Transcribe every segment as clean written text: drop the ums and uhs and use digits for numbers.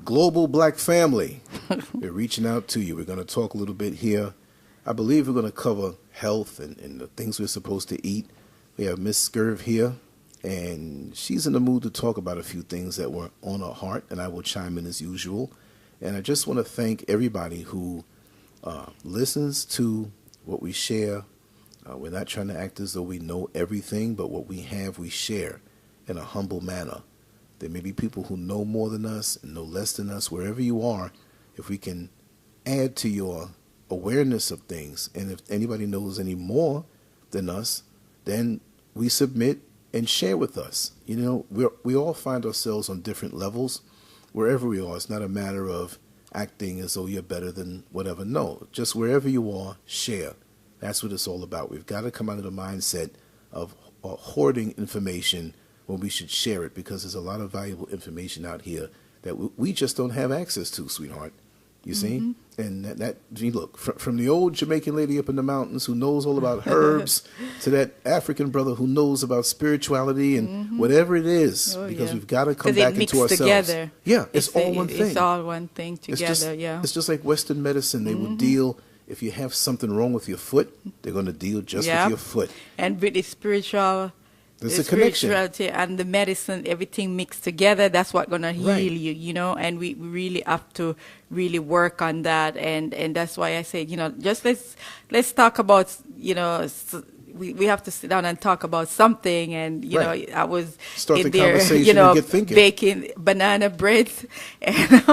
Global Black Family. We're reaching out to you. We're going to talk a little bit here. I believe we're going to cover health and the things we're supposed to eat. We have Miss Scurv here, and she's in the mood to talk about a few things that were on her heart, and I will chime in as usual. And I just want to thank everybody who listens to what we share. We're not trying to act as though we know everything, but what we have, we share in a humble manner. There may be people who know more than us and know less than us. Wherever you are, if we can add to your awareness of things, and if anybody knows any more than us, then we submit and share with us. You know, we all find ourselves on different levels. Wherever we are, it's not a matter of acting as though you're better than whatever. No, just wherever you are, share. That's what it's all about. We've got to come out of the mindset of hoarding information when we should share it, because there's a lot of valuable information out here that we just don't have access to, sweetheart. You see? And that look, from the old Jamaican lady up in the mountains who knows all about herbs to that African brother who knows about spirituality and whatever it is, because we've got to come back into ourselves. Together. Yeah, it's all one thing. It's all one thing together, It's just like Western medicine. They will deal, if you have something wrong with your foot, they're going to deal just with your foot. And with the spiritual... There's the a connection. Spirituality and the medicine, everything mixed together, that's what's going to heal you, you know, and we really have to really work on that. And that's why I say, you know, just let's talk about, you know, we have to sit down and talk about something. And, you know, I was in there, you know, baking banana bread. And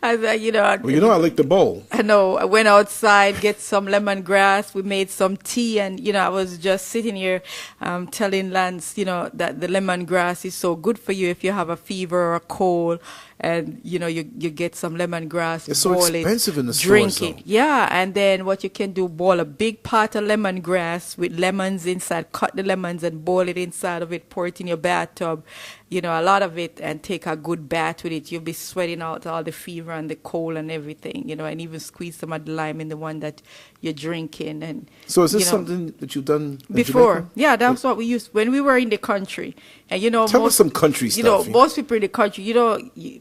I was, you know. Well, you know, I licked the bowl. I know. I went outside, get some lemongrass. We made some tea. And, you know, I was just sitting here telling Lance, you know, that the lemongrass is so good for you if you have a fever or a cold. And, you know, you get some lemongrass, it's so expensive in the drink stores, it. Yeah, and then what you can do, boil a big pot of lemongrass with lemons inside, cut the lemons and boil it inside of it, pour it in your bathtub, you know, a lot of it, and take a good bath with it. You'll be sweating out all the fever and the cold and everything, you know, and even squeeze some of the lime in the one that you're drinking. And so is this something that you've done before? Jamaica? Yeah, that's what we used when we were in the country. And, you know, tell us some country stuff. You know, most people in the country, you know,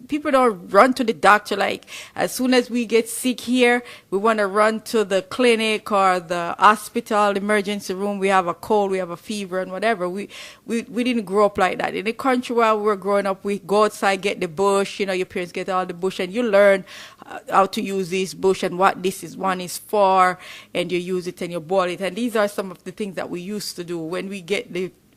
people don't run to the doctor. Like, as soon as we get sick here, we want to run to the clinic or the hospital, emergency room. We have a cold, we have a fever and whatever. We didn't grow up like that. In the country while we were growing up, we go outside, get the bush. You know, your parents get all the bush, and you learn how to use this bush and what one is for, and you use it and you boil it. And these are some of the things that we used to do when we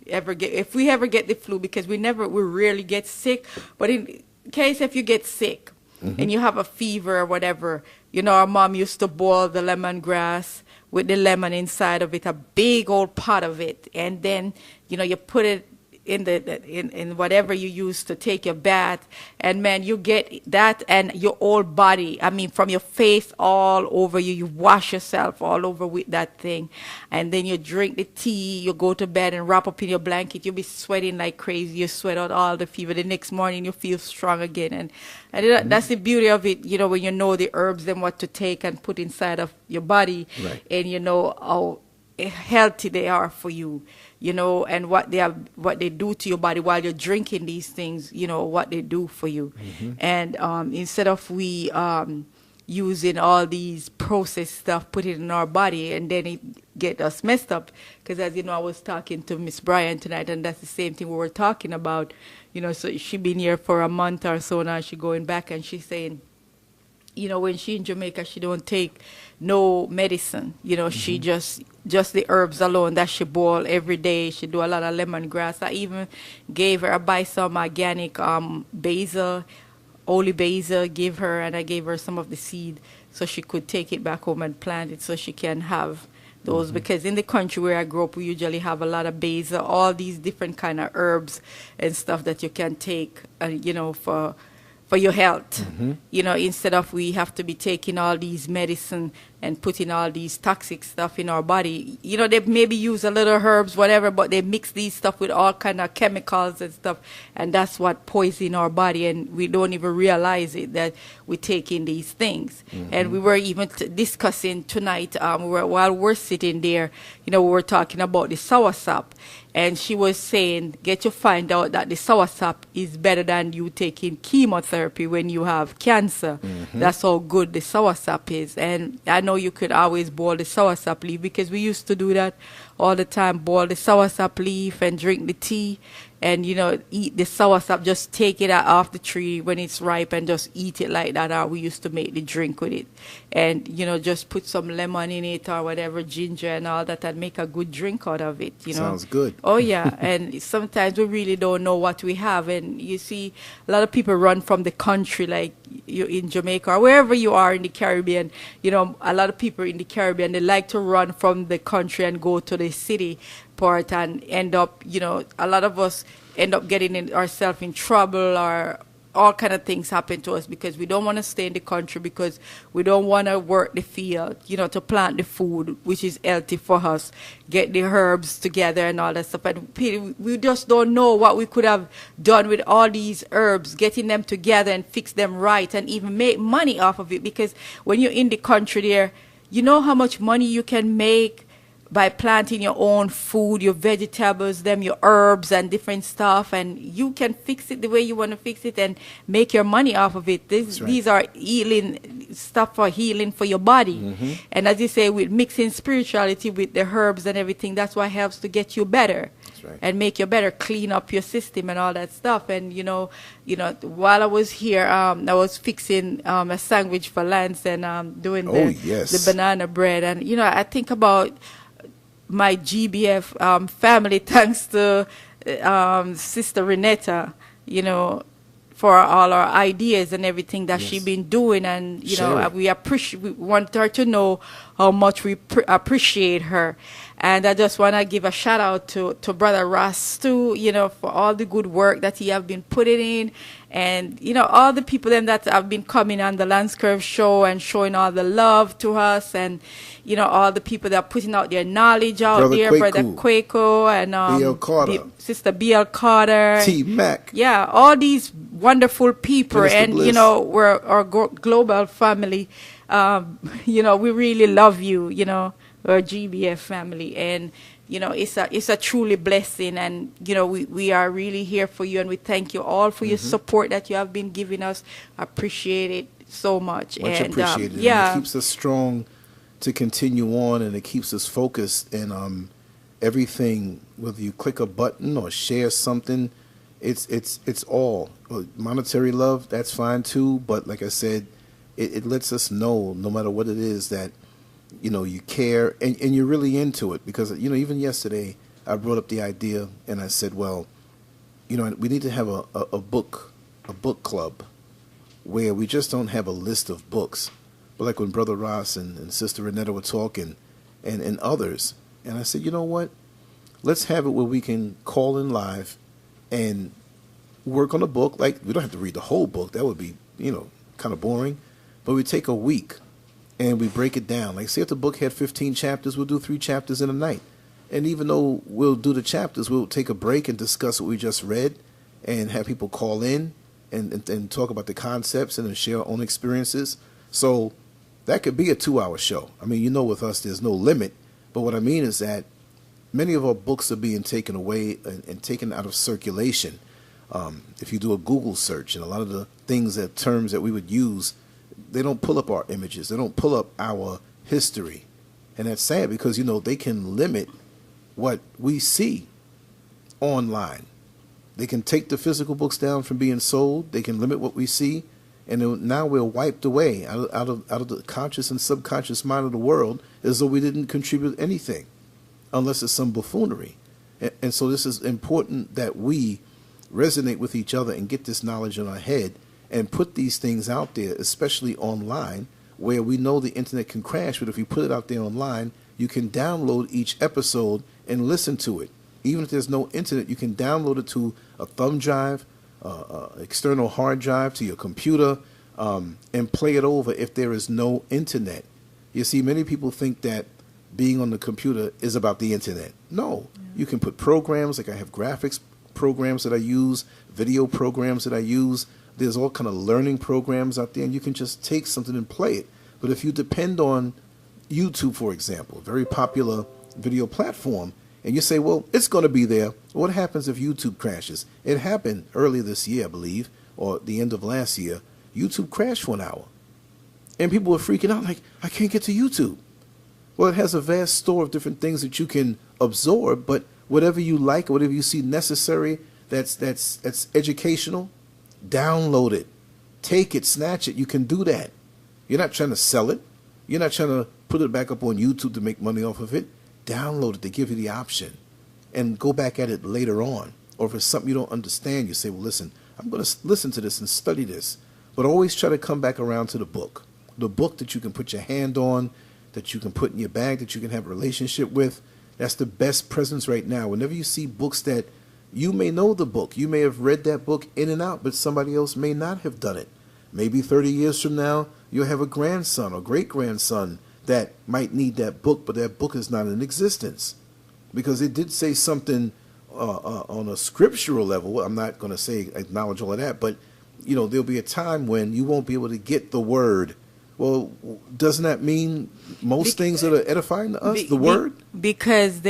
if we ever get the flu, because we rarely get sick, but in case if you get sick and you have a fever or whatever, you know, our mom used to boil the lemongrass with the lemon inside of it, a big old pot of it, and then, you know, you put it in whatever you use to take your bath, and man, you get that, and your whole body, I mean, from your face all over you wash yourself all over with that thing, and then you drink the tea, you go to bed and wrap up in your blanket, you'll be sweating like crazy, you sweat out all the fever, the next morning you feel strong again, and that's the beauty of it, you know, when you know the herbs and what to take and put inside of your body, and you know how healthy they are for you, you know, and what they do to your body while you're drinking these things, you know, what they do for you. And instead of we using all these processed stuff, put it in our body, and then it get us messed up. Because as you know, I was talking to Miss Bryan tonight, and that's the same thing we were talking about. You know, so she been here for a month or so now. She going back, and she's saying, you know, when she in Jamaica, she don't take no medicine. You know, she just the herbs alone that she boil every day. She do a lot of lemongrass. I even I buy some organic basil, holy basil, give her, and I gave her some of the seed so she could take it back home and plant it so she can have those. Because in the country where I grew up, we usually have a lot of basil, all these different kind of herbs and stuff that you can take, you know, for your health, you know, instead of we have to be taking all these medicine and putting all these toxic stuff in our body. You know, they maybe use a little herbs, whatever, but they mix these stuff with all kind of chemicals and stuff, and that's what poison our body, and we don't even realize it that we're taking these things. And we were even discussing tonight, while we're sitting there, you know, we were talking about the soursop. And she was saying, get to find out that the soursop is better than you taking chemotherapy when you have cancer. That's how good the soursop is. And I know you could always boil the soursop leaf, because we used to do that all the time, boil the soursop leaf and drink the tea. And, you know, eat the soursop, just take it out off the tree when it's ripe and just eat it like that. Or we used to make the drink with it. And, you know, just put some lemon in it or whatever, ginger and all that, and make a good drink out of it, you know. Sounds good. Oh, yeah. And sometimes we really don't know what we have. And you see, a lot of people run from the country, like you in Jamaica or wherever you are in the Caribbean. You know, a lot of people in the Caribbean, they like to run from the country and go to the city part and end up, you know, a lot of us end up getting ourselves in trouble, or all kind of things happen to us because we don't want to stay in the country, because we don't want to work the field, you know, to plant the food which is healthy for us, get the herbs together and all that stuff. And we just don't know what we could have done with all these herbs, getting them together and fix them right and even make money off of it. Because when you're in the country there, you know how much money you can make by planting your own food, your vegetables, your herbs and different stuff, and you can fix it the way you want to fix it and make your money off of it. These are healing stuff, for healing for your body. And as you say, with mixing spirituality with the herbs and everything, that's what helps to get you better. Right. And make you better, clean up your system and all that stuff. And you know, while I was here, I was fixing a sandwich for Lance and doing the banana bread. And you know, I think about my GBF family, thanks to Sister Renetta, you know, for all our ideas and everything that she's been doing. And you know, we want her to know how much we appreciate her. And I just want to give a shout out to Brother Ross too, you know, for all the good work that he have been putting in. And, you know, all the people then that have been coming on the Lance Curve show and showing all the love to us. And, you know, all the people that are putting out their knowledge out Brother there. Kwaku. Brother Kwaku and B.L. Carter. Sister B.L. Carter. T. Mac. Yeah, all these wonderful people. Minister and, Bliss. you know, we're our global family. You know, we really love you, you know, our GBF family. And, you know, it's a truly blessing. And, you know, we are really here for you. And we thank you all for your support that you have been giving us. Appreciate it so much. Much and, appreciated. Yeah. And it keeps us strong to continue on, and it keeps us focused. And everything, whether you click a button or share something, it's all. Monetary love, that's fine too. But like I said, it lets us know, no matter what it is, that you know, you care and you're really into it. Because, you know, even yesterday I brought up the idea and I said, well, you know, we need to have a book club where we just don't have a list of books. But like when Brother Ross and Sister Renetta were talking and others, and I said, you know what? Let's have it where we can call in live and work on a book. Like, we don't have to read the whole book. That would be, you know, kind of boring. But we take a week and we break it down. Like, say if the book had 15 chapters, we'll do 3 chapters in a night. And even though we'll do the chapters, we'll take a break and discuss what we just read and have people call in and talk about the concepts and then share our own experiences. So that could be a 2-hour show. I mean, you know, with us, there's no limit. But what I mean is that many of our books are being taken away and taken out of circulation. If you do a Google search, and a lot of the terms that we would use, they don't pull up our images. They don't pull up our history. And that's sad because, you know, they can limit what we see online. They can take the physical books down from being sold. They can limit what we see. And now we're wiped away out of the conscious and subconscious mind of the world as though we didn't contribute anything, unless it's some buffoonery. And so this is important that we resonate with each other and get this knowledge in our head and put these things out there, especially online, where we know the internet can crash, but if you put it out there online, you can download each episode and listen to it. Even if there's no internet, you can download it to a thumb drive, external hard drive, to your computer, and play it over if there is no internet. You see, many people think that being on the computer is about the internet. No, you can put programs, like I have graphics programs that I use, video programs that I use. There's all kind of learning programs out there, and you can just take something and play it. But if you depend on YouTube, for example, a very popular video platform, and you say, well, it's going to be there. What happens if YouTube crashes? It happened earlier this year, I believe, or the end of last year. YouTube crashed for an hour. And people were freaking out like, I can't get to YouTube. Well, it has a vast store of different things that you can absorb, but whatever you like, whatever you see necessary, that's educational, download it. Take it, snatch it. You can do that. You're not trying to sell it. You're not trying to put it back up on YouTube to make money off of it. Download it to give you the option and go back at it later on. Or if it's something you don't understand, you say, well, listen, I'm going to listen to this and study this. But always try to come back around to the book that you can put your hand on, that you can put in your bag, that you can have a relationship with. That's the best presence right now. Whenever you see books that you may know the book, you may have read that book in and out, but somebody else may not have done it. Maybe 30 years from now, you'll have a grandson or great-grandson that might need that book, but that book is not in existence. Because it did say something on a scriptural level. I'm not going to say acknowledge all of that, but you know, there'll be a time when you won't be able to get the word. Well, doesn't that mean most things that are edifying to us, the word? Because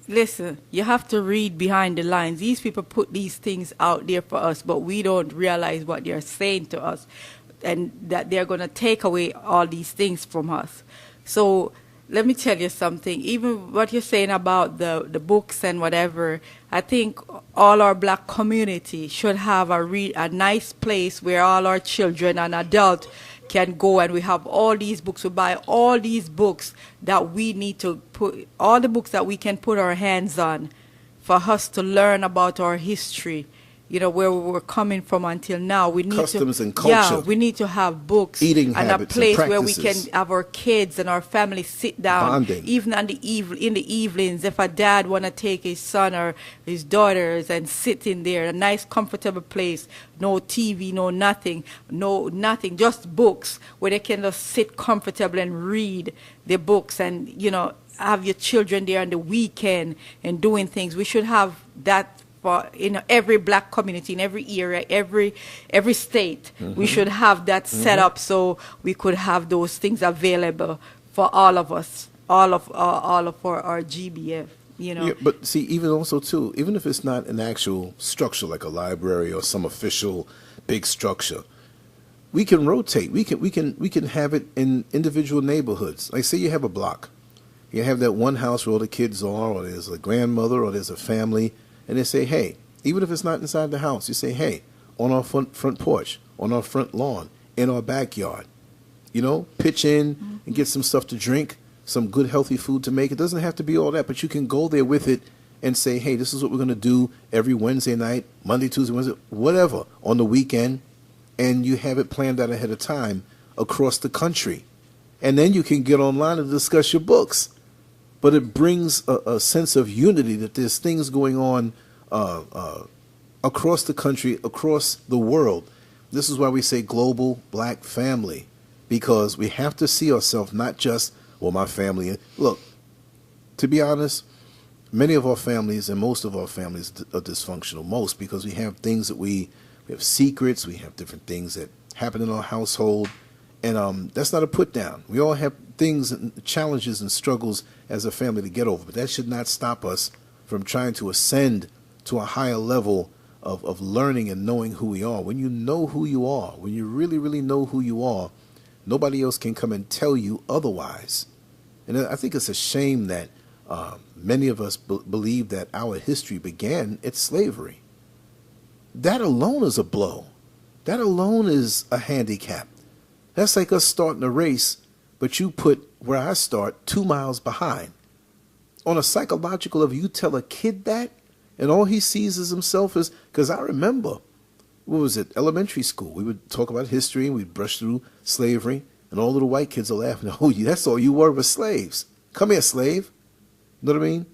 listen, you have to read behind the lines. These people put these things out there for us, but we don't realize what they're saying to us, and that they're going to take away all these things from us. So let me tell you something. Even what you're saying about the books and whatever, I think all our black community should have a nice place where all our children and adults can go, and we have all these books. We buy all these books that we need to put, all the books that we can put our hands on for us to learn about our history, you know, where we were coming from until now. We need customs and culture. Yeah, we need to have books, eating and habits, a place and where we can have our kids and our family sit down, bonding. Even in the evenings. If a dad want to take his son or his daughters and sit in there, a nice, comfortable place, no TV, no nothing, just books where they can just sit comfortable and read the books, and you know, have your children there on the weekend and doing things. We should have that. For in every black community, in every area, every state, we should have that set up so we could have those things available for all of us, all of our GBF. You know. Yeah, but see, even also too, even if it's not an actual structure like a library or some official big structure, we can rotate. We can have it in individual neighborhoods. Like say you have a block, you have that one house where all the kids are, or there's a grandmother, or there's a family. And they say, hey, even if it's not inside the house, you say, hey, on our front porch, on our front lawn, in our backyard, you know, pitch in and get some stuff to drink, some good healthy food to make. It doesn't have to be all that, but you can go there with it and say, hey, this is what we're going to do every Wednesday night, Monday, Tuesday, Wednesday, whatever, on the weekend, and you have it planned out ahead of time across the country. And then you can get online and discuss your books. But it brings a sense of unity that there's things going on across the country, across the world. This is why we say global black family, because we have to see ourselves not just, well, my family. Look, to be honest, many of our families and most of our families are dysfunctional. Most because we have things that we have secrets, we have different things that happen in our household. And that's not a put down. We all have things and challenges and struggles as a family to get over. But that should not stop us from trying to ascend to a higher level of learning and knowing who we are. When you know who you are, when you really, really know who you are, nobody else can come and tell you otherwise. And I think it's a shame that many of us believe that our history began at slavery. That alone is a blow. That alone is a handicap. That's like us starting a race, but you put where I start 2 miles behind. On a psychological level, you tell a kid that, and all he sees is himself as, because I remember, what was it, elementary school. We would talk about history, and we'd brush through slavery, and all little white kids are laughing. Oh, that's all you were was slaves. Come here, slave. You know what I mean?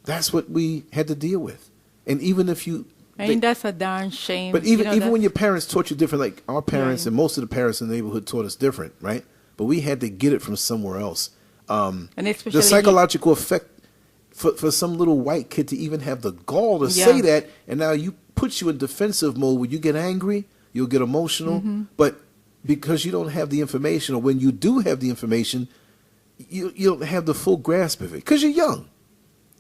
That's what we had to deal with. And even if you... I mean, that's a darn shame. But even when your parents taught you different, like our parents and most of the parents in the neighborhood taught us different, right? but we had to get it from somewhere else. And especially The psychological effect for some little white kid to even have the gall to Yeah. say that, and now you puts you in defensive mode where you get angry, you'll get emotional, but because you don't have the information, or when you do have the information, you don't have the full grasp of it because you're young.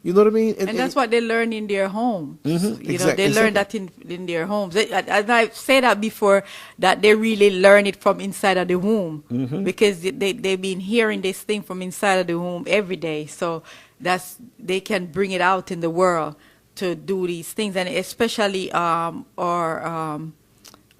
You know what I mean? And that's what they learn in their homes. You know, they learn that in their homes. And I've said that before, that they really learn it from inside of the womb, because they've been hearing this thing from inside of the womb every day. So they can bring it out in the world to do these things. And especially our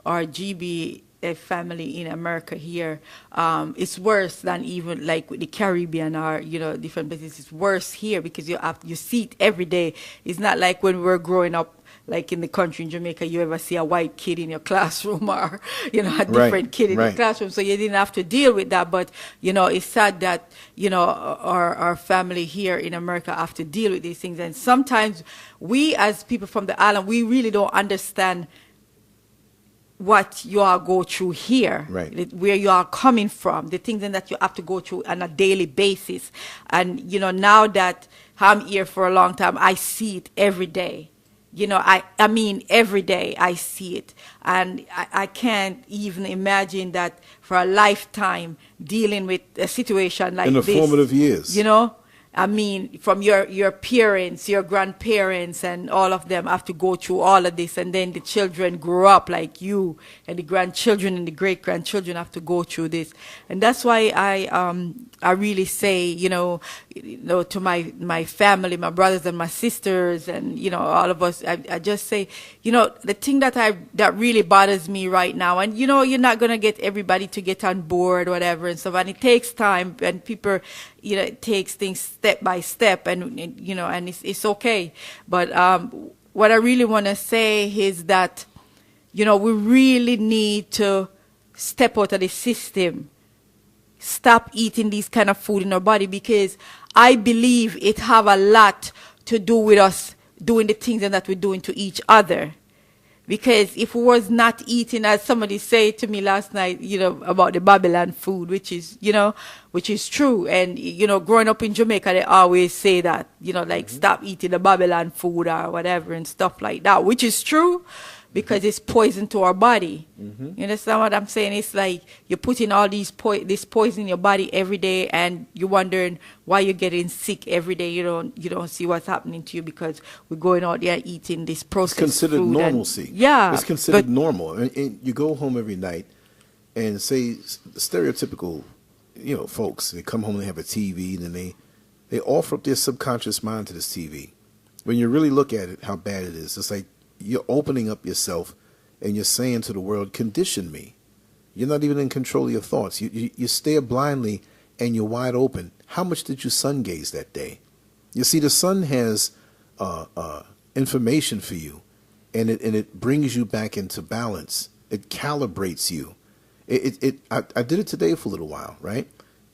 GB family in America here, it's worse than even like with the Caribbean or, you know, different places. It's worse here because you see it every day. It's not like when we were growing up, like in the country in Jamaica, you ever see a white kid in your classroom or, you know, a different kid in the classroom. So you didn't have to deal with that. But, you know, it's sad that, you know, our family here in America have to deal with these things. And sometimes we as people from the island, we really don't understand what you all go through here, where you are coming from, the things that you have to go through on a daily basis. And, you know, now that I'm here for a long time, I see it every day. You know, I mean, every day I see it. And I can't even imagine that for a lifetime dealing with a situation like this. In the formative years. You know? I mean, from your parents, your grandparents, and all of them have to go through all of this, and then the children grow up like you, and the grandchildren and the great-grandchildren have to go through this. And that's why I really say, you know, to my family, my brothers and my sisters, and, you know, all of us, I just say, you know, the thing that really bothers me right now, and, you know, you're not going to get everybody to get on board, whatever, and stuff, and it takes time, and people, you know, it takes things step by step, and you know, and it's okay. But what I really want to say is that, you know, we really need to step out of the system, stop eating these kind of food in our body, because I believe it have a lot to do with us doing the things that we're doing to each other. Because if we was not eating, as somebody said to me last night, you know, about the Babylon food, which is, you know, which is true. And, you know, growing up in Jamaica, they always say that, you know, like stop eating the Babylon food or whatever and stuff like that, which is true because it's poison to our body. You understand what I'm saying? It's like you're putting all this poison in your body every day, and you're wondering why you're getting sick every day. You don't see what's happening to you because we're going out there eating this processed It's considered food normalcy. It's considered normal. And you go home every night and say stereotypical, you know, folks, they come home and they have a TV, and then they offer up their subconscious mind to this TV. When you really look at it, how bad it is, it's like you're opening up yourself and you're saying to the world, condition me. You're not even in control of your thoughts. You stare blindly and you're wide open. How much did you sun gaze that day? You see, the sun has information for you, and it brings you back into balance. It calibrates you. I did it today for a little while, right?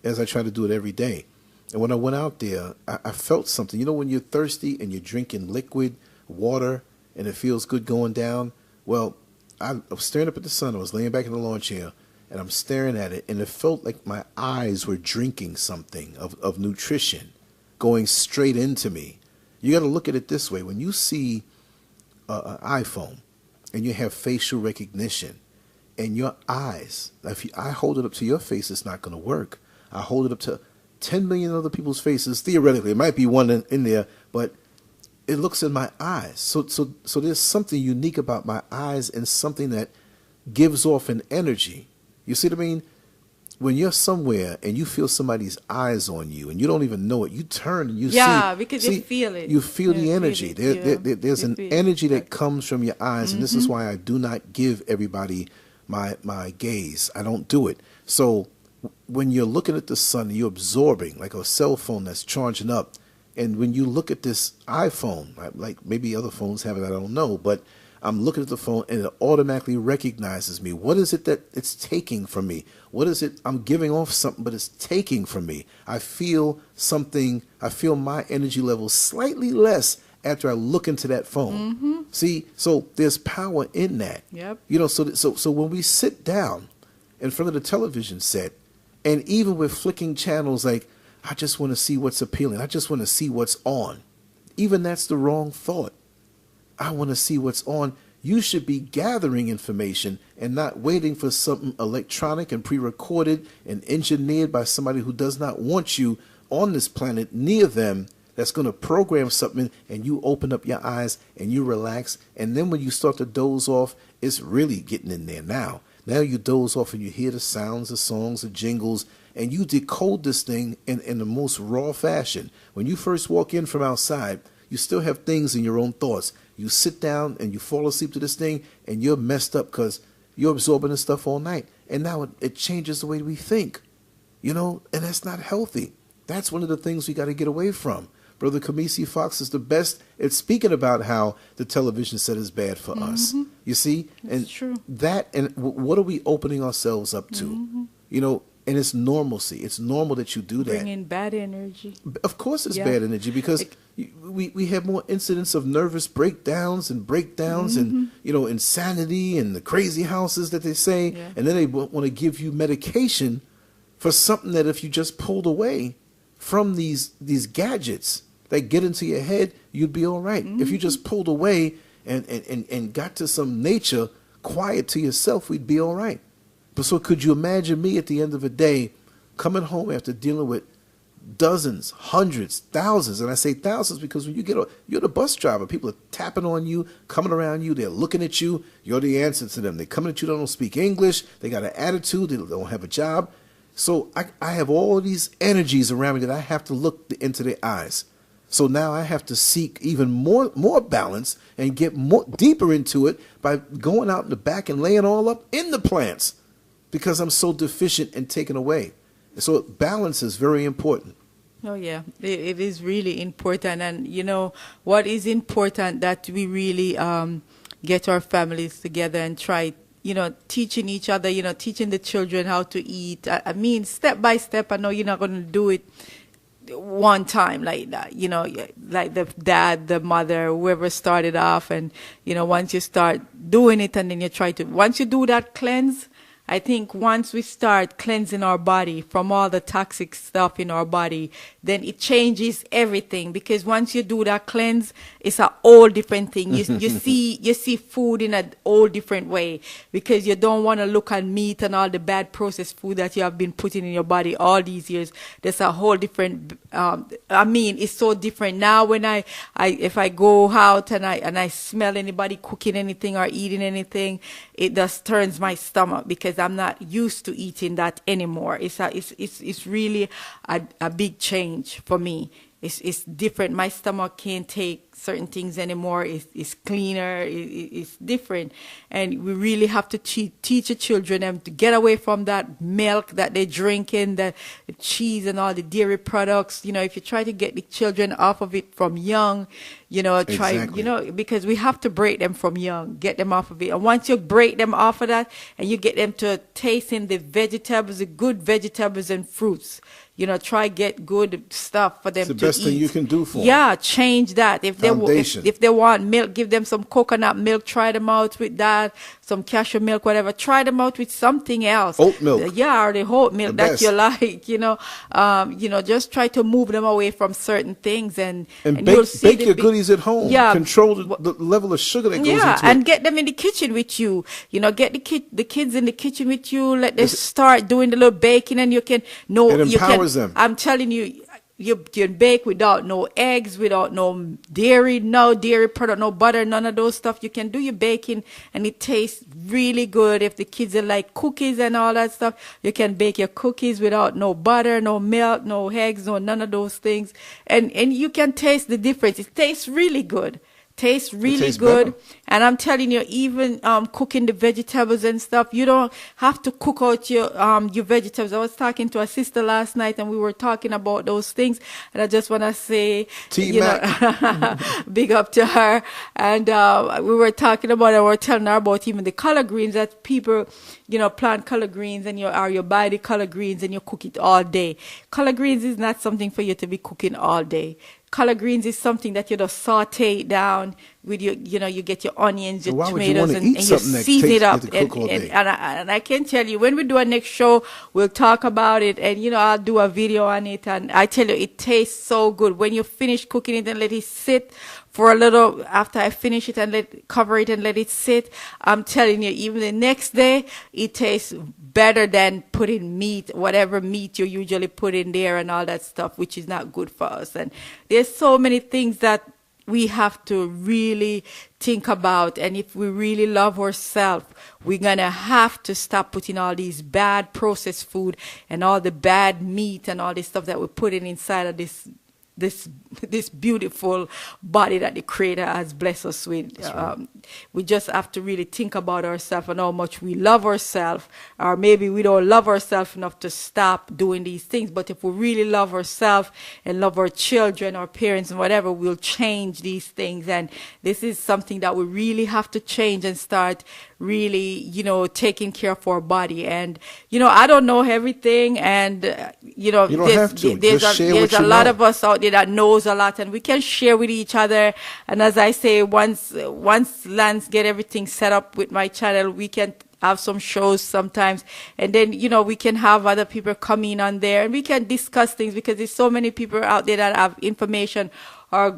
As I try to do it every day. And when I went out there, I felt something. You know, when you're thirsty and you're drinking liquid water and it feels good going down? Well, I was staring up at the sun. I was laying back in the lawn chair, and I'm staring at it, and it felt like my eyes were drinking something of nutrition going straight into me. You got to look at it this way. When you see an iPhone and you have facial recognition, and your eyes, if I hold it up to your face, it's not going to work. I hold it up to 10 million other people's faces. Theoretically, it might be one in there, but it looks in my eyes. So there's something unique about my eyes, and something that gives off an energy. You see what I mean? When you're somewhere and you feel somebody's eyes on you and you don't even know it, you turn and you see. Yeah, because you feel it. You feel the energy. There's an energy that comes from your eyes, and this is why I do not give everybody my gaze. I don't do it. So when you're looking at the sun, you're absorbing like a cell phone that's charging up. And when you look at this iPhone, like maybe other phones have it, I don't know, but I'm looking at the phone and it automatically recognizes me. What is it that it's taking from me? What is it? I'm giving off something, but it's taking from me. I feel something. I feel my energy level slightly less after I look into that phone. See, so there's power in that. Yep. You know, so when we sit down in front of the television set And even with flicking channels, like, I just want to see what's appealing. I just want to see what's on. Even that's the wrong thought. I want to see what's on. You should be gathering information and not waiting for something electronic and pre-recorded and engineered by somebody who does not want you on this planet near them, that's going to program something, and you open up your eyes and you relax. And then when you start to doze off, it's really getting in there now. Now you doze off and you hear the sounds, the songs, the jingles, and you decode this thing in the most raw fashion. When you first walk in from outside, you still have things in your own thoughts. You sit down and you fall asleep to this thing, and you're messed up because you're absorbing this stuff all night. And now it changes the way we think, and that's not healthy. That's one of the things we got to get away from. Brother Kamisi Fox is the best at speaking about how the television set is bad for us. You see? That's true. What are we opening ourselves up to? And it's normalcy. It's normal that you do that. Bringing bad energy. Of course it's bad energy, because we have more incidents of nervous breakdowns and insanity and the crazy houses that they say. Yeah. And then they want to give you medication for something that if you just pulled away from these gadgets that get into your head, you'd be all right. If you just pulled away and got to some nature, quiet to yourself, we'd be all right. But so could you imagine me at the end of the day coming home after dealing with dozens, hundreds, thousands, and I say thousands because when you're the bus driver, people are tapping on you, coming around you, they're looking at you, you're the answer to them. They're coming at you, they don't speak English, they got an attitude, they don't have a job. So I have all these energies around me that I have to look into their eyes. So now I have to seek even more balance and get more deeper into it by going out in the back and laying all up in the plants because I'm so deficient and taken away. So balance is very important. Oh, yeah, it is really important. And, what is important that we really get our families together and try, teaching each other, teaching the children how to eat. I mean, step by step. I know you're not going to do it one time like that, like the dad, the mother, whoever started off. And, once you start doing it and then once you do that cleanse, I think once we start cleansing our body from all the toxic stuff in our body, then it changes everything. Because once you do that cleanse, it's a whole different thing. You see food in a whole different way, because you don't want to look at meat and all the bad processed food that you have been putting in your body all these years. There's a whole different. It's so different now. When if I go out and I smell anybody cooking anything or eating anything, it just turns my stomach because I'm not used to eating that anymore. It's really a big change for me. It's different. My stomach can't take certain things anymore. It's cleaner. It's different. And we really have to teach the children to get away from that milk that they're drinking, the cheese and all the dairy products. If you try to get the children off of it from young, Exactly. because we have to break them from young, get them off of it. And once you break them off of that and you get them to tasting the vegetables, the good vegetables and fruits, try get good stuff for them to eat. It's the best thing you can do for them. Yeah, change that. If Foundation. they want milk, give them some coconut milk. Try them out with that. Some cashew milk, whatever. Try them out with something else. Oat milk. Yeah, or the oat milk The that best. you like. Just try to move them away from certain things, and And you'll see bake your goodies at home. Yeah. Control the level of sugar that goes Yeah, into and it. get them in the kitchen with you. Get the kids in the kitchen with you. Let them start doing the little baking, and It empowers them. I'm telling you, you can bake without no eggs, without no dairy product, no butter, none of those stuff. You can do your baking, and it tastes really good. If the kids are like cookies and all that stuff, you can bake your cookies without no butter, no milk, no eggs, no none of those things, and you can taste the difference. It tastes really good. Tastes really tastes good. better. And I'm telling you, even cooking the vegetables and stuff, you don't have to cook out your vegetables. I was talking to a sister last night, and we were talking about those things. And I just want to say, big up to her. And we were talking about it. We were telling her about even the collard greens that people, plant collard greens, and you buy the collard greens and you cook it all day. Collard greens is not something for you to be cooking all day. collard greens is something that you just saute it down with your, you get your onions, your Why would you tomatoes, wanna and eat you something that season it tastes up. like to cook all day? And I can tell you, when we do our next show, we'll talk about it, and I'll do a video on it. And I tell you, it tastes so good when you finish cooking it and let it sit for a little. After I finish it and cover it and let it sit, I'm telling you, even the next day, it tastes better than putting meat, whatever meat you usually put in there and all that stuff, which is not good for us. And there's so many things that we have to really think about. And if we really love ourselves, we're going to have to stop putting all these bad processed food and all the bad meat and all this stuff that we're putting inside of this beautiful body that the Creator has blessed us with. Right. We just have to really think about ourselves and how much we love ourselves, or maybe we don't love ourselves enough to stop doing these things. But if we really love ourselves and love our children, our parents, and whatever, we'll change these things. And this is something that we really have to change and start really, taking care of our body. And, I don't know everything, and, You don't have to. Just share what there's a you lot know. of us out there that knows a lot, and we can share with each other. And as I say, once Lance get everything set up with my channel, we can have some shows sometimes, and then we can have other people come in on there, and we can discuss things, because there's so many people out there that have information. Our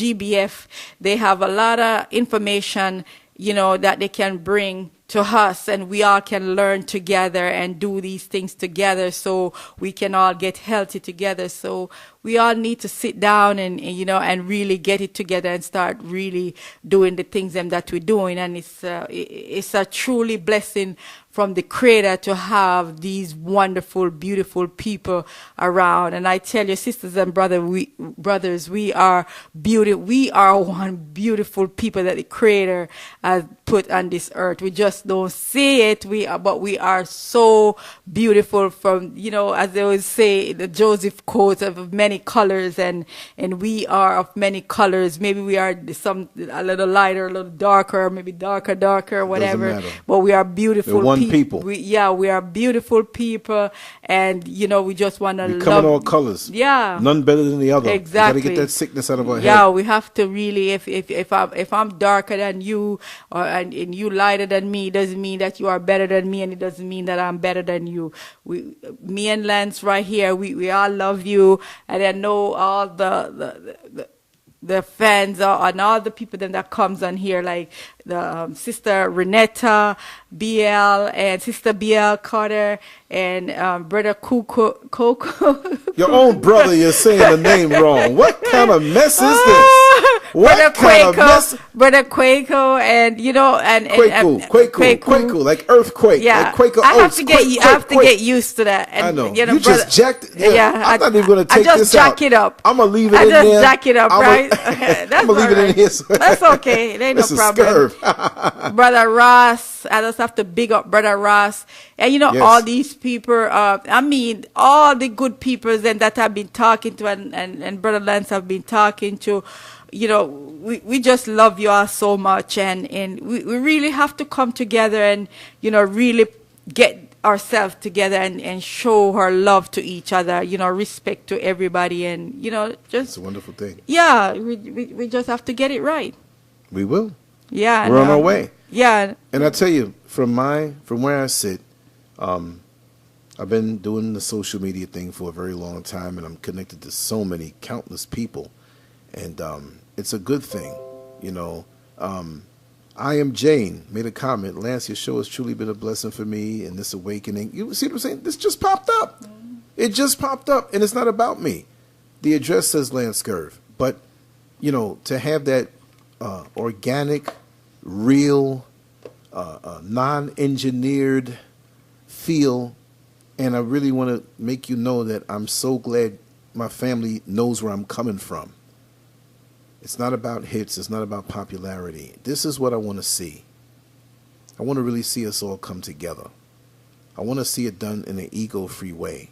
GBF, they have a lot of information that they can bring to us, and we all can learn together and do these things together, so we can all get healthy together. So we all need to sit down and really get it together and start really doing the things that we're doing. And it's a truly blessing from the Creator to have these wonderful, beautiful people around. And I tell you, sisters and brothers, we are we are one beautiful people that the Creator has put on this earth. We just don't see it. But we are so beautiful. From as they always say, the Joseph quote, of many colors, and we are of many colors. Maybe we are a little lighter, a little darker, maybe darker, whatever. matter. But we are beautiful. We're one people. We are beautiful people, and we just want to We love. come in all colors. Yeah. None better than the other. Exactly. We got to get that sickness out of our Yeah, head. we have to really. If I'm darker than you, and you lighter than me, it doesn't mean that you are better than me, and it doesn't mean that I'm better than you. Me and Lance right here, we all love you, and I know all the fans and all the people that comes on here, like the Sister Renetta BL and Sister BL Carter and Brother Coco. Your own brother, you're saying the name wrong. What kind of mess is this? What Brother kind of mess? Brother Quaco, and Quaco, like earthquake. Yeah, like Quaker I have Oats. to get used to that. And, I know. You just jacked. Yeah, I'm not even gonna take I this just jack out. it up. I'm gonna leave it I in just there. jack it up, right? I'm gonna leave it in here. So That's okay. It ain't no It's a problem. scurv. Brother Ross, I just have to big up Brother Ross, and Yes. all these people. I mean, all the good people that I've been talking to, and Brother Lance have been talking to. We just love you all so much, and we really have to come together and really get ourselves together and show our love to each other, respect to everybody, and just It's a wonderful thing. yeah, we just have to get it right. We will. Yeah, We're on our way. Yeah, And I tell you, from where I sit, I've been doing the social media thing for a very long time, and I'm connected to so many countless people, and it's a good thing, I am Jane made a comment. Lance, your show has truly been a blessing for me in this awakening. You see what I'm saying? This just popped up. It just popped up, and it's not about me. The address says Lance Scurv, but to have that organic, real, non-engineered feel, and I really want to make you know that I'm so glad my family knows where I'm coming from. It's not about hits. It's not about popularity. This is what I want to see. I want to really see us all come together. I want to see it done in an ego-free way.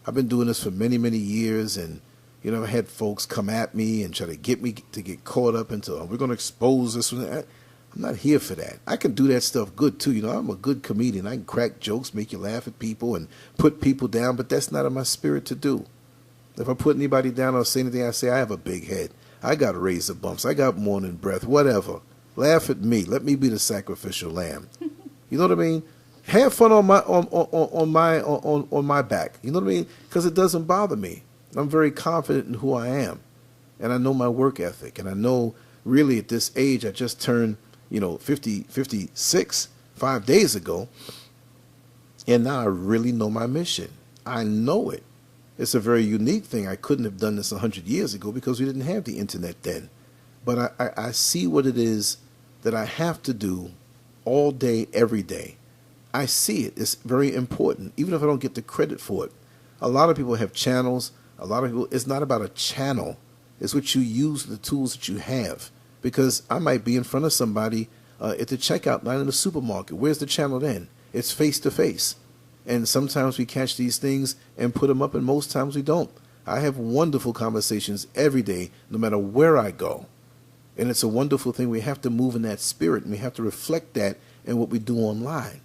I've been doing this for many, many years, and I had folks come at me and try to get me to get caught up into, we're going to expose this one. I'm not here for that. I can do that stuff good too. I'm a good comedian. I can crack jokes, make you laugh at people, and put people down, but that's not in my spirit to do. If I put anybody down or say anything, I say I have a big head. I got razor bumps. I got morning breath. Whatever. Laugh at me. Let me be the sacrificial lamb. You know what I mean? Have fun on my back. You know what I mean? Because it doesn't bother me. I'm very confident in who I am, and I know my work ethic, and I know really at this age I just turned 56 5 days ago, and now I really know my mission. I know it. It's a very unique thing. I couldn't have done this 100 years ago because we didn't have the internet then. But I see what it is that I have to do all day, every day. I see it. It's very important, even if I don't get the credit for it. A lot of people have channels. A lot of people, it's not about a channel. It's what you use, the tools that you have. Because I might be in front of somebody at the checkout line in the supermarket. Where's the channel then? It's face to face. And sometimes we catch these things and put them up, and most times we don't. I have wonderful conversations every day, no matter where I go. And it's a wonderful thing. We have to move in that spirit, and we have to reflect that in what we do online.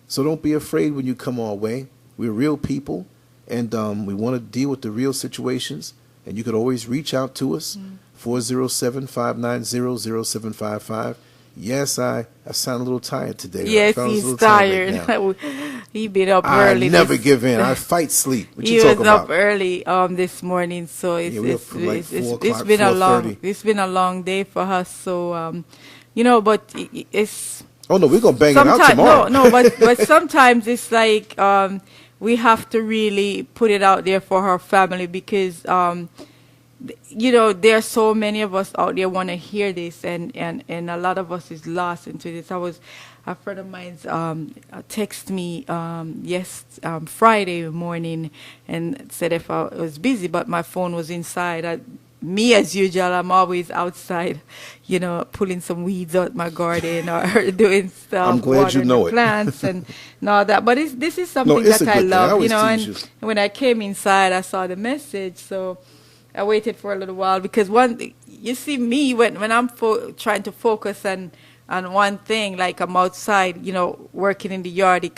So don't be afraid when you come our way. We're real people, and we want to deal with the real situations. And you could always reach out to us, 407-590-0755. Yes, I sound a little tired today. Yes, he's tired. He been up early. I never give in. I fight sleep. What you talking about? He was up early this morning, so it's been a long day for us. So but it's. Oh no, we're gonna bang it out tomorrow. But sometimes it's like we have to really put it out there for our family because there are so many of us out there want to hear this, and a lot of us is lost into this. A friend of mine's text me Friday morning and said if I was busy, but my phone was inside. Me, as usual, I'm always outside, pulling some weeds out my garden or doing stuff. I'm glad you know plants and all that. But this is something that I love, And when I came inside, I saw the message, so I waited for a little while because you see me when I'm trying to focus on one thing, like I'm outside, working in the yard, it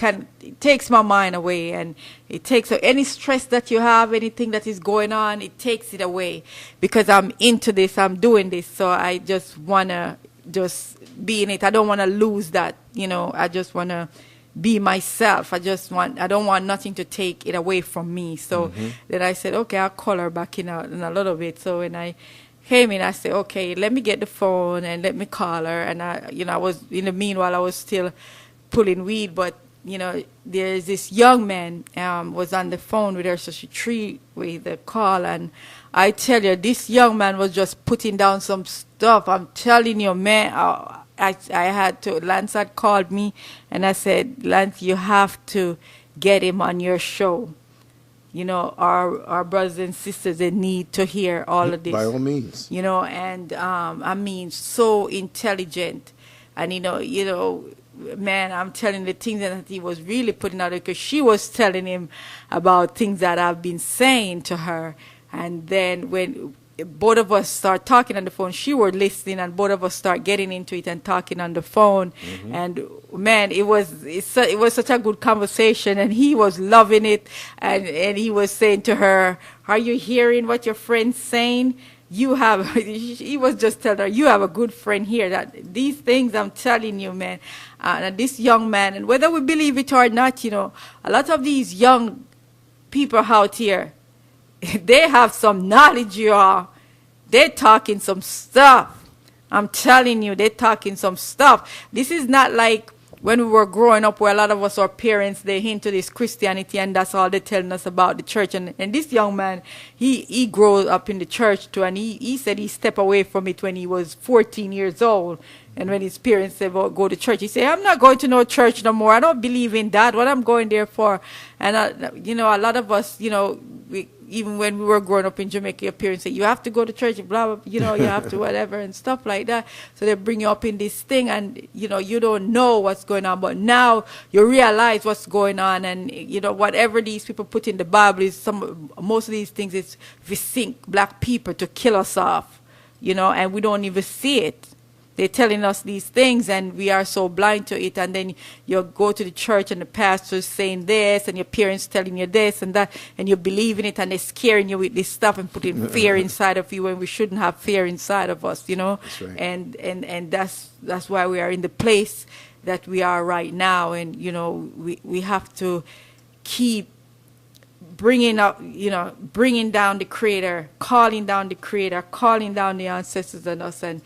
takes my mind away, and it takes any stress that you have, anything that is going on, it takes it away because I'm into this, I'm doing this, so I just want to just be in it. I don't want to lose that, I just want to be myself. I don't want nothing to take it away from me. So then I said, okay, I'll call her back in a little bit. So when I came in, I said, okay, let me get the phone and let me call her. And I was, in the meanwhile, I was still pulling weed, but there's this young man was on the phone with her, so she treated with the call, and I tell you, this young man was just putting down some stuff. I'm telling you, man, I had to, Lance had called me, and I said, Lance, you have to get him on your show. Our brothers and sisters, they need to hear all of this. By all means. And so intelligent. And, man, I'm telling the things that he was really putting out there, because she was telling him about things that I've been saying to her. And then when both of us start talking on the phone, she was listening, and both of us start getting into it and talking on the phone. And man, it was such a good conversation, and he was loving it, and he was saying to her, are you hearing what your friend's saying? He was just telling her, you have a good friend here, that these things I'm telling you, man. And this young man, and whether we believe it or not, a lot of these young people out here, they have some knowledge, y'all. They're talking some stuff. I'm telling you, they're talking some stuff. This is not like when we were growing up, where a lot of us, our parents, they into this Christianity, and that's all they're telling us about the church. And this young man, he grew up in the church too, and he said he stepped away from it when he was 14 years old. And when his parents said, well, go to church, he said, I'm not going to no church no more. I don't believe in that. What I'm going there for? And, a lot of us, even when we were growing up in Jamaica, your parents say, you have to go to church, blah, blah, you have to whatever and stuff like that. So they bring you up in this thing, and, you don't know what's going on. But now you realize what's going on. And, whatever these people put in the Bible is most of these things is we sink black people to kill us off, and we don't even see it. They're telling us these things, and we are so blind to it. And then you go to the church, and the pastor's saying this, and your parents telling you this and that, and you believe in it, and they're scaring you with this stuff and putting fear inside of you when we shouldn't have fear inside of us, you know. That's right. And that's why we are in the place that we are right now. And you know, we have to keep bringing down the Creator, calling down the ancestors and us, and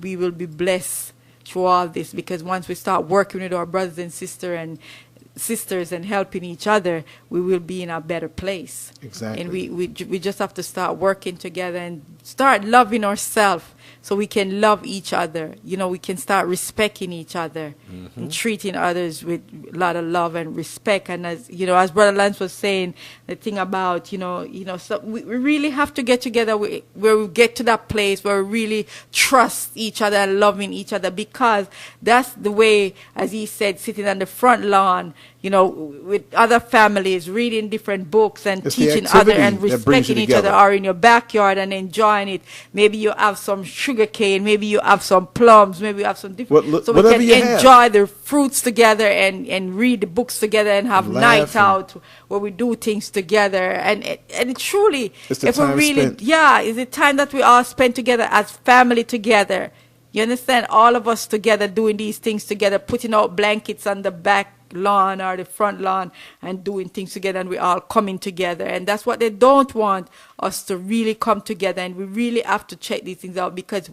we will be blessed through all this, because once we start working with our brothers and sisters and helping each other, we will be in a better place. Exactly. And we just have to start working together and start loving ourselves, so we can love each other. You know, we can start respecting each other and treating others with a lot of love and respect. And as you know, as Brother Lance was saying, the thing about so we really have to get together where we get to that place where we really trust each other and loving each other, because that's the way, as he said, sitting on the front lawn, you know, with other families, reading different books and It's the teaching other activity and that brings you respecting each other, together. or in your backyard and enjoying it. Maybe you have some sugar cane, maybe you have some plums, maybe you have some different, so we whatever can you have. enjoy the fruits together and read the books together and have And night laugh out where we do things together. And it truly, It's the if we time really, spent. it's the time that we all spend together as family together. You understand? All of us together doing these things together, putting out blankets on the back lawn or the front lawn and doing things together, and we all coming together. And that's what they don't want us to really come together. And we really have to check these things out, because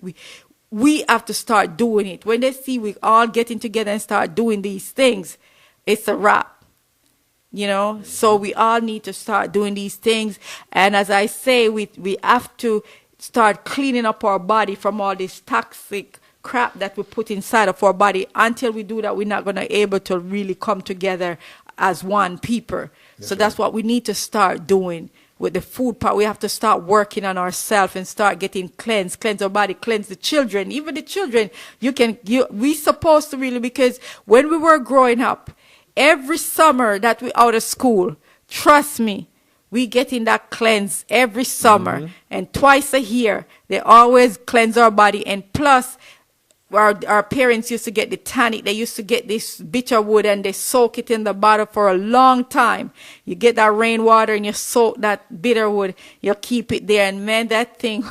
we have to start doing it. When they see we all getting together and start doing these things, it's a wrap. You know, so we all need to start doing these things. And as I say, we have to start cleaning up our body from all this toxic crap that we put inside of our body. Until we do that, we're not going to be able to really come together as one people. That's what we need to start doing with the food part. We have to start working on ourselves and start getting cleanse our body, cleanse the children. Even the children, we supposed to really, because when we were growing up, every summer that we out of school, trust me, we get in that cleanse every summer, and twice a year. They always cleanse our body. And plus, our parents used to get the tonic. They used to get this bitter wood, and they soak it in the bottle for a long time. You get that rainwater and you soak that bitter wood. You keep it there. And man, that thing,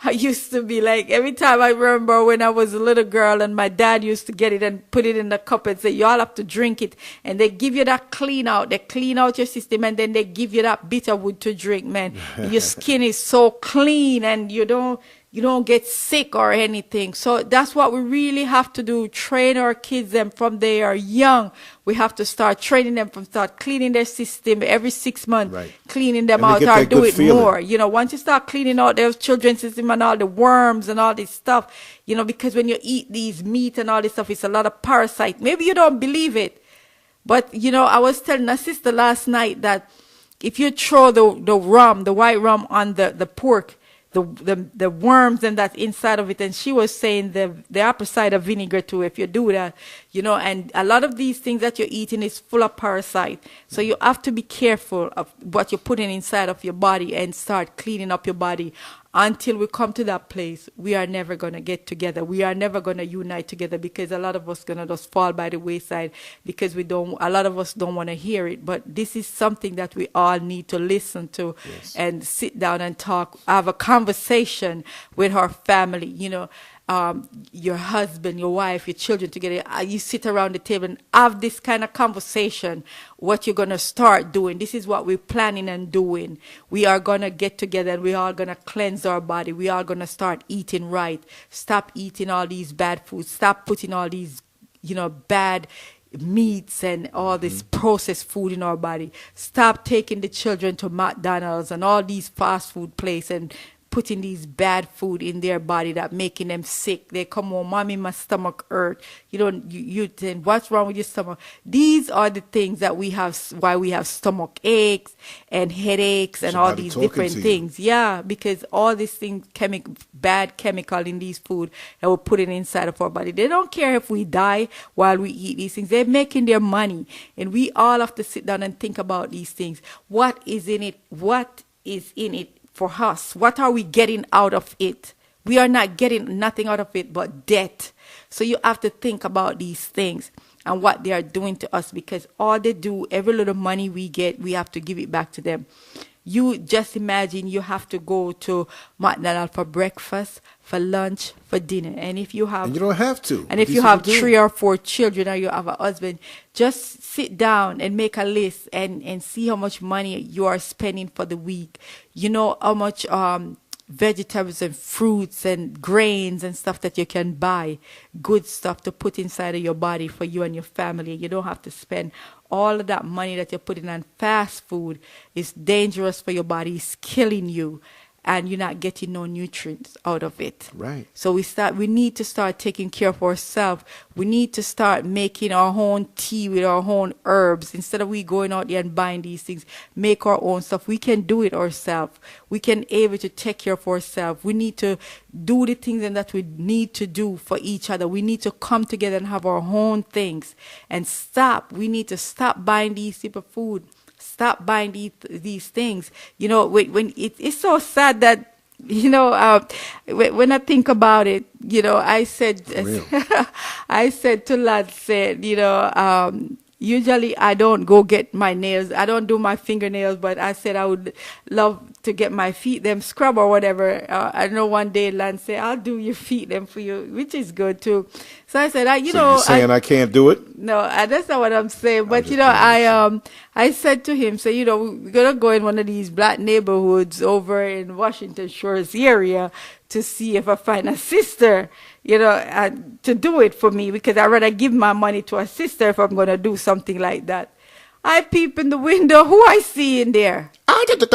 I used to be like, every time I remember when I was a little girl, and my dad used to get it and put it in the cup and say, you all have to drink it. And they give you that clean out. They clean out your system, and then they give you that bitter wood to drink, man. Your skin is so clean, and you don't get sick or anything. So that's what we really have to do. Train our kids them from they are young. We have to start training them from start cleaning their system every 6 months, Right. cleaning them And they out, get or that do good it feeling. more. You know, once you start cleaning out their children's system and all the worms and all this stuff, you know, because when you eat these meat and all this stuff, it's a lot of parasite. Maybe you don't believe it, but you know, I was telling a sister last night that if you throw the white rum on the pork, the worms and that inside of it, and she was saying the apple cider vinegar too, if you do that, you know, and a lot of these things that you're eating is full of parasite. So you have to be careful of what you're putting inside of your body and start cleaning up your body. Until we come to that place, we are never going to get together. We are never going to unite together, because a lot of us going to just fall by the wayside, because a lot of us don't want to hear it. But this is something that we all need to listen to. Yes. And sit down and talk, have a conversation with our family, you know, your husband, your wife, your children together. You sit around the table and have this kind of conversation, what you're going to start doing. This is what we're planning and doing. We are going to get together, and we are going to cleanse our body. We are going to start eating right. Stop eating all these bad foods. Stop putting all these, you know, bad meats and all this processed food in our body. Stop taking the children to McDonald's and all these fast food places and putting these bad food in their body that making them sick. They come home, mommy, my stomach hurt. You think, what's wrong with your stomach? These are the things that we have, why we have stomach aches and headaches and all Somebody these talking different to you. things. Yeah, because all these things, bad chemical in these food that we're putting inside of our body. They don't care if we die while we eat these things. They're making their money. And we all have to sit down and think about these things. What is in it? What is in it for us? What are we getting out of it? We are not getting nothing out of it but debt. So you have to think about these things and what they are doing to us, because all they do, every little money we get, we have to give it back to them. You just imagine you have to go to McDonald's for breakfast, for lunch, for dinner. And if you have... And you don't have to. And if you have 3 or 4 children or you have a husband, just sit down and make a list and see how much money you are spending for the week. You know how much vegetables and fruits and grains and stuff that you can buy, good stuff to put inside of your body for you and your family. You don't have to spend all of that money that you're putting on fast food. Is dangerous for your body. It's killing you, and you're not getting no nutrients out of it. Right. So we need to start taking care of ourselves. We need to start making our own tea with our own herbs. Instead of we going out there and buying these things, make our own stuff. We can do it ourselves. We can able to take care of ourselves. We need to do the things that we need to do for each other. We need to come together and have our own things and stop. We need to stop buying these type of food. Stop buying these things. You know, when it's so sad that, you know, when I think about it, you know, I said to Lad, said, you know, usually I don't go get my nails. I don't do my fingernails, but I said I would love to get my feet them scrub or whatever. I know one day Lance said, I'll do your feet them for you, which is good too. So I said, you're saying I can't do it? No, that's not what I'm saying. But, you know, I said to him, so, you know, we're going to go in one of these black neighborhoods over in Washington Shores area to see if I find a sister, you know, to do it for me, because I'd rather give my money to a sister if I'm going to do something like that. I peep in the window. Who I see in there? I can't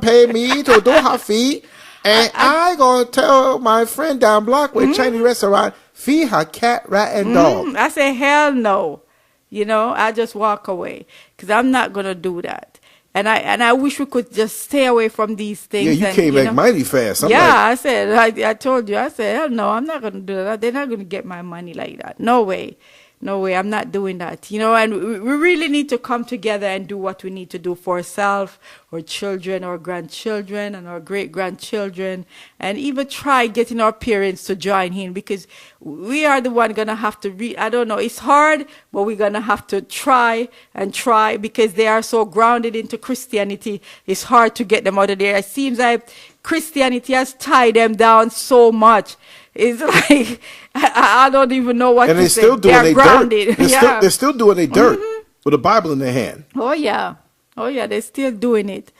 pay me to do her feet. And I gonna tell my friend down block with Chinese restaurant, feed her cat, rat, and dog. I say, hell no. You know, I just walk away because I'm not gonna do that. And I wish we could just stay away from these things. Yeah, you came back mighty fast. I said, I told you, I said, hell no, I'm not gonna do that. They're not gonna get my money like that. No way. No way, I'm not doing that. You know, and we really need to come together and do what we need to do for ourselves, our children, our grandchildren, and our great-grandchildren, and even try getting our parents to join in, because we are the one going to have to I don't know, it's hard, but we're going to have to try and try, because they are so grounded into Christianity. It's hard to get them out of there. It seems like Christianity has tied them down so much. It's like, I don't even know what to say. And they're still doing their grounded. Dirt. They're still doing their dirt with a Bible in their hand. Oh yeah, they're still doing it.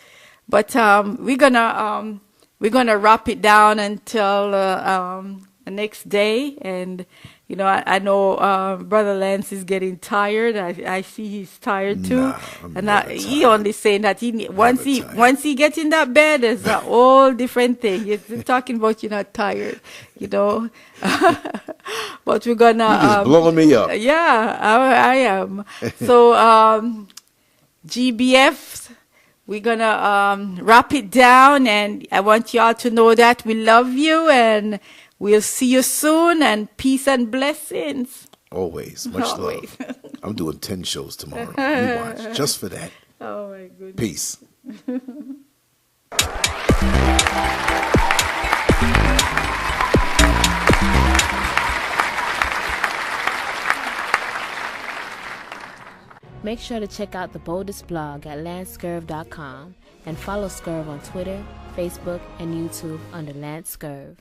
But we're gonna wrap it down until the next day. And you know, I know Brother Lance is getting tired. I see he's tired too. He only saying that once he gets in that bed, it's a whole different thing. You're talking about you're not tired, you know. But we're gonna. You're just blowing me up. Yeah, I am. So GBF, we're gonna wrap it down, and I want y'all to know that we love you, and we'll see you soon, and peace and blessings. Always. Much love. I'm doing 10 shows tomorrow. You watch. Just for that. Oh, my goodness. Peace. Make sure to check out the boldest blog at lancescurv.com and follow Scurv on Twitter, Facebook, and YouTube under Lance Scurv.